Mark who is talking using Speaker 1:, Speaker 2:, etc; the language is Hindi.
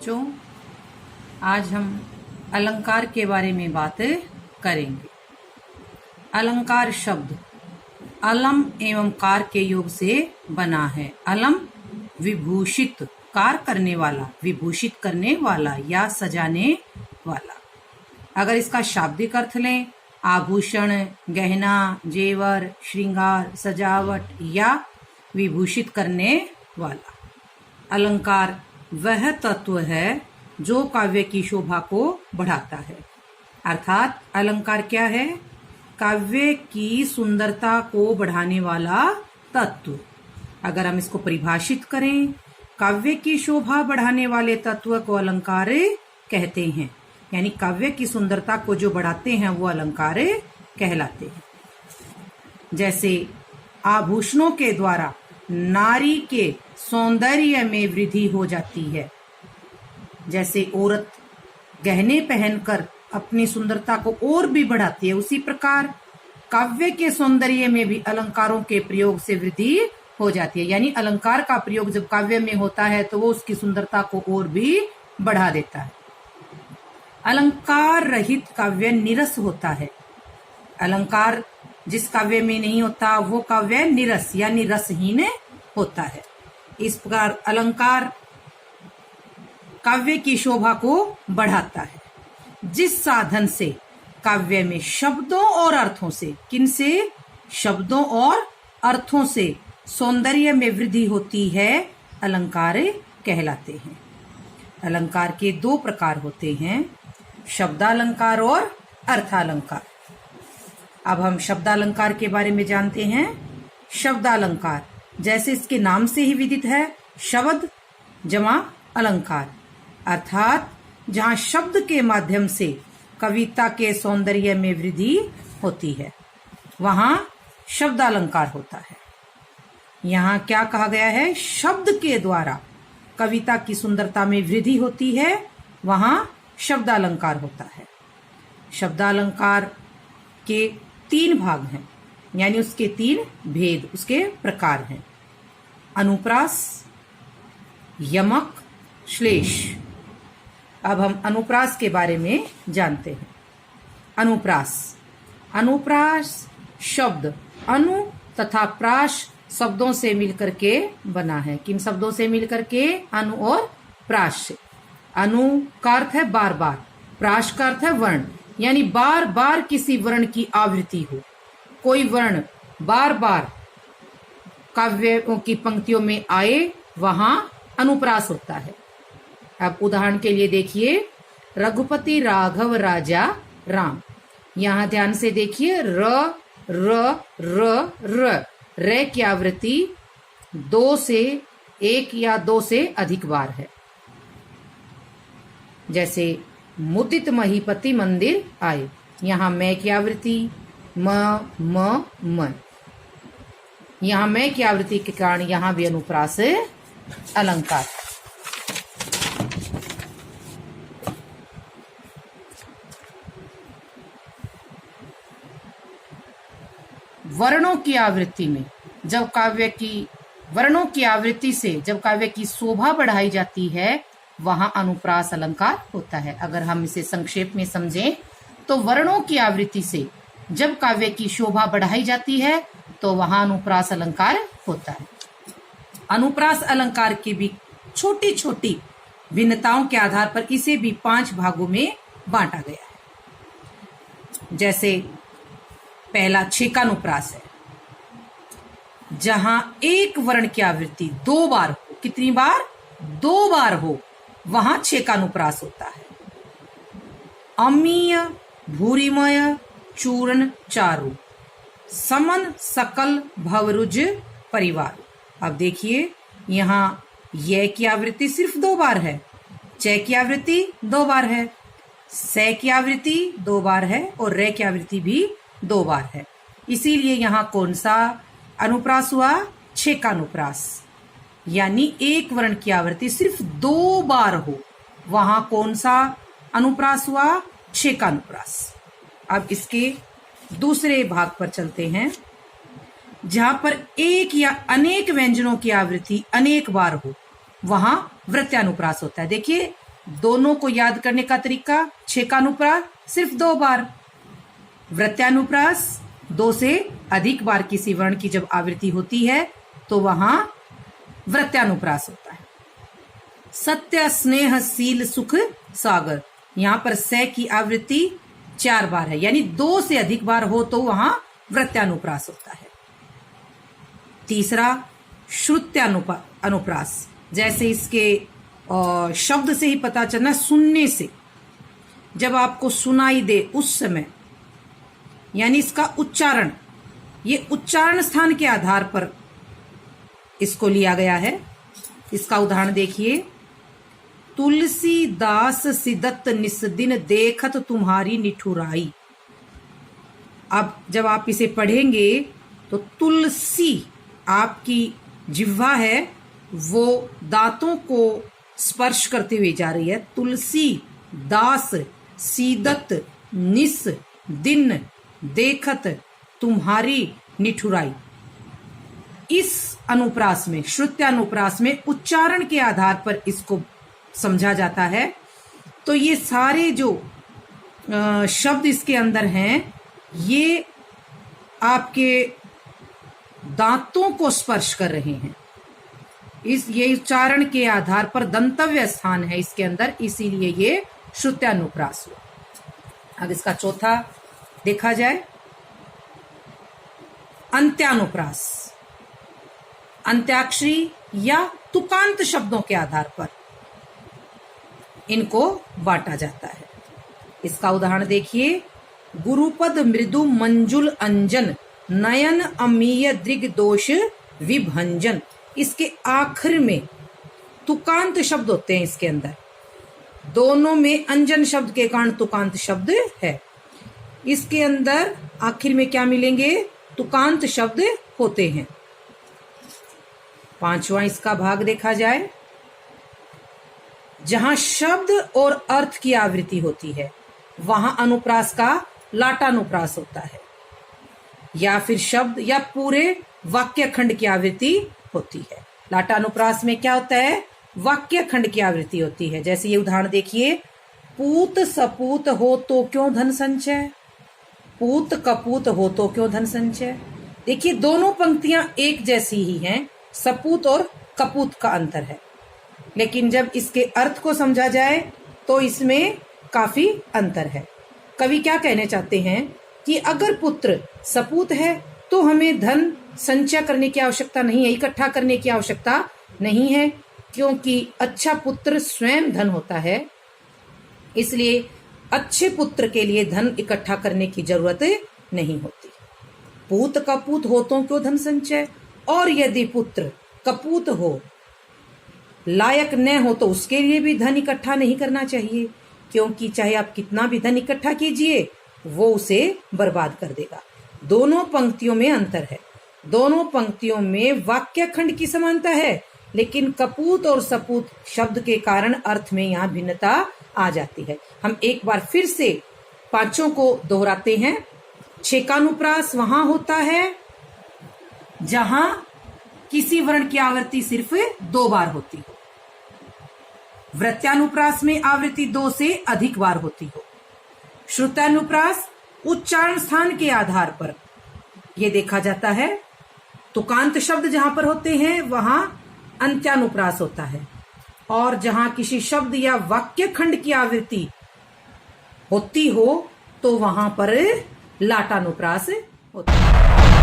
Speaker 1: बच्चों, आज हम अलंकार के बारे में बात करेंगे। अलंकार शब्द अलम एवं कार के योग से बना है। अलम विभूषित, कार करने वाला, विभूषित करने वाला या सजाने वाला। अगर इसका शाब्दिक अर्थ लें, आभूषण, गहना, जेवर, श्रृंगार, सजावट या विभूषित करने वाला। अलंकार वह तत्व है जो काव्य की शोभा को बढ़ाता है। अर्थात अलंकार क्या है? काव्य की सुंदरता को बढ़ाने वाला तत्व। अगर हम इसको परिभाषित करें, काव्य की शोभा बढ़ाने वाले तत्व को अलंकार कहते हैं। यानी काव्य की सुंदरता को जो बढ़ाते हैं वो अलंकार कहलाते हैं। जैसे आभूषणों के द्वारा नारी के सौंदर्य में वृद्धि हो जाती है। जैसे औरत गहने पहनकर अपनी सुंदरता को और भी बढ़ाती है, उसी प्रकार काव्य के सौंदर्य में भी अलंकारों के प्रयोग से वृद्धि हो जाती है। यानी अलंकार का प्रयोग जब काव्य में होता है तो वो उसकी सुंदरता को और भी बढ़ा देता है। अलंकार रहित काव्य निरस होता है। अलंकार जिस काव्य में नहीं होता वो काव्य निरस यानी रसहीन होता है। इस प्रकार अलंकार काव्य की शोभा को बढ़ाता है। जिस साधन से काव्य में शब्दों और अर्थों से, किनसे? शब्दों और अर्थों से सौंदर्य में वृद्धि होती है, अलंकार कहलाते हैं। अलंकार के दो प्रकार होते हैं, शब्दालंकार और अर्थालंकार। अब हम शब्दालंकार के बारे में जानते हैं। शब्दालंकार जैसे इसके नाम से ही विदित है, शब्द जमा अलंकार, अर्थात जहां शब्द के माध्यम से कविता के सौंदर्य में वृद्धि होती है वहां शब्दालंकार होता है। यहाँ क्या कहा गया है? शब्द के द्वारा कविता की सुंदरता में वृद्धि होती है, वहां शब्दालंकार होता है। शब्दालंकार के 3 भाग हैं, यानी उसके 3 भेद, उसके प्रकार हैं। अनुप्रास, यमक, श्लेष। अब हम अनुप्रास के बारे में जानते हैं। अनुप्रास, अनुप्रास शब्द अनु तथा प्रास शब्दों से मिलकर के बना है। किन शब्दों से मिलकर के? अनु और प्रास से। अनु का अर्थ है बार बार, प्रास का अर्थ है वर्ण, यानी बार बार किसी वर्ण की आवृत्ति हो। कोई वर्ण बार बार काव्यों की पंक्तियों में आए, वहां अनुप्रास होता है। अब उदाहरण के लिए देखिए, रघुपति राघव राजा राम। यहां ध्यान से देखिए, र र र र रे की आवृत्ति 2 से 1 या 2 से अधिक बार है। जैसे मुदित महीपति मंदिर आए, यहां मैं की आवृत्ति म। यहां मैं की आवृत्ति के कारण यहां भी अनुप्रास अलंकार। वर्णों की आवृत्ति में जब काव्य की वर्णों की आवृत्ति से जब काव्य की शोभा बढ़ाई जाती है, वहां अनुप्रास अलंकार होता है। अगर हम इसे संक्षेप में समझें तो वर्णों की आवृत्ति से जब काव्य की शोभा बढ़ाई जाती है तो वहां अनुप्रास अलंकार होता है। अनुप्रास अलंकार की भी छोटी छोटी भिन्नताओं के आधार पर इसे भी 5 भागों में बांटा गया है। जैसे पहला छेकानुप्रास है, जहां एक वर्ण की आवृत्ति 2 बार हो। कितनी बार? 2 बार हो, वहां छेकानुप्रास होता है। अमीय, भूरिमय, चूर्ण, चारु, समन, सकल, भवरुज, परिवार। अब देखिए, यहां य की आवृत्ति सिर्फ 2 बार है, च की आवृत्ति 2 बार है, स की आवृत्ति 2 बार है और रे की आवृत्ति भी 2 बार है। इसीलिए यहाँ कौन सा अनुप्रास हुआ? छेकानुप्रास। यानी एक वर्ण की आवृत्ति सिर्फ 2 बार हो, वहां कौन सा अनुप्रास हुआ? छेकानुप्रास। अब इसके दूसरे भाग पर चलते हैं, जहां पर एक या अनेक व्यंजनों की आवृत्ति अनेक बार हो, वहां वृत्यानुप्रास होता है। देखिए, दोनों को याद करने का तरीका छेकानुप्रास सिर्फ 2 बार, वृत्यानुप्रास 2 से अधिक बार किसी वर्ण की जब आवृत्ति होती है तो वहां वृत्यानुप्रास होता है। सत्य स्नेह शील सुख सागर, यहां पर से की आवृत्ति 4 बार है, यानी 2 से अधिक बार हो तो वहां वृत्यानुप्रास होता है। तीसरा श्रुत्यानुप्रास, जैसे इसके शब्द से ही पता चलना, सुनने से, जब आपको सुनाई दे उस समय, यानी इसका उच्चारण, ये उच्चारण स्थान के आधार पर इसको लिया गया है। इसका उदाहरण देखिए, तुलसीदास सिदत निस्दिन देखत तुम्हारी निठुराई। अब जब आप इसे पढ़ेंगे तो तुलसी, आपकी जिह्वा है वो दांतों को स्पर्श करते हुए जा रही है। तुलसी दास सीदत निस दिन देखत तुम्हारी निठुराई। इस अनुप्रास में, श्रुत्यानुप्रास में उच्चारण के आधार पर इसको समझा जाता है। तो ये सारे जो शब्द इसके अंदर हैं, ये आपके दांतों को स्पर्श कर रहे हैं। ये उच्चारण के आधार पर दंतव्य स्थान है इसके अंदर, इसीलिए ये श्रुत्यानुप्रास हुआ। अब इसका चौथा देखा जाए, अंत्यानुप्रास। अंत्याक्षरी या तुकांत शब्दों के आधार पर इनको बांटा जाता है। इसका उदाहरण देखिए, गुरुपद मृदु मंजुल अंजन नयन अमीय दृग दोष विभंजन। इसके आखिर में तुकांत शब्द होते हैं इसके अंदर, दोनों में अंजन शब्द के कारण तुकांत शब्द है। इसके अंदर आखिर में क्या मिलेंगे, तुकांत शब्द होते हैं। पांचवा इसका भाग देखा जाए, जहां शब्द और अर्थ की आवृत्ति होती है वहां अनुप्रास का लाटानुप्रास होता है, या फिर शब्द या पूरे वाक्य खंड की आवृत्ति होती है। लाटानुप्रास में क्या होता है, वाक्य खंड की आवृत्ति होती है। जैसे ये उदाहरण देखिए, पूत सपूत हो तो क्यों धन संचय, पूत कपूत हो तो क्यों धन संचय। देखिए दोनों पंक्तियां एक जैसी ही हैं, सपूत और कपूत का अंतर है, लेकिन जब इसके अर्थ को समझा जाए तो इसमें काफी अंतर है। कवि क्या कहने चाहते हैं कि अगर पुत्र सपूत है तो हमें धन संचय करने की आवश्यकता नहीं है, इकट्ठा करने की आवश्यकता नहीं है, क्योंकि अच्छा पुत्र स्वयं धन होता है। इसलिए अच्छे पुत्र के लिए धन इकट्ठा करने की जरूरत नहीं होती। पूत कपूत हो तो क्यों धन संचय, और यदि पुत्र कपूत हो, लायक न हो, तो उसके लिए भी धन इकट्ठा नहीं करना चाहिए, क्योंकि चाहे आप कितना भी धन इकट्ठा कीजिए वो उसे बर्बाद कर देगा। दोनों पंक्तियों में अंतर है, दोनों पंक्तियों में वाक्य खंड की समानता है, लेकिन कपूत और सपूत शब्द के कारण अर्थ में यहाँ भिन्नता आ जाती है। हम एक बार फिर से पांचों को दोहराते हैं। छेकानुप्रास वहां होता है जहां किसी वर्ण की आवृत्ति सिर्फ 2 बार होती हो। वृत्यानुप्रास में आवृत्ति 2 से अधिक बार होती हो। श्रुत्यानुप्रास उच्चारण स्थान के आधार पर यह देखा जाता है। तुकांत शब्द जहां पर होते हैं वहां अंत्यानुप्रास होता है, और जहां किसी शब्द या वाक्य खंड की आवृत्ति होती हो तो वहां पर लाटानुप्रास होता है।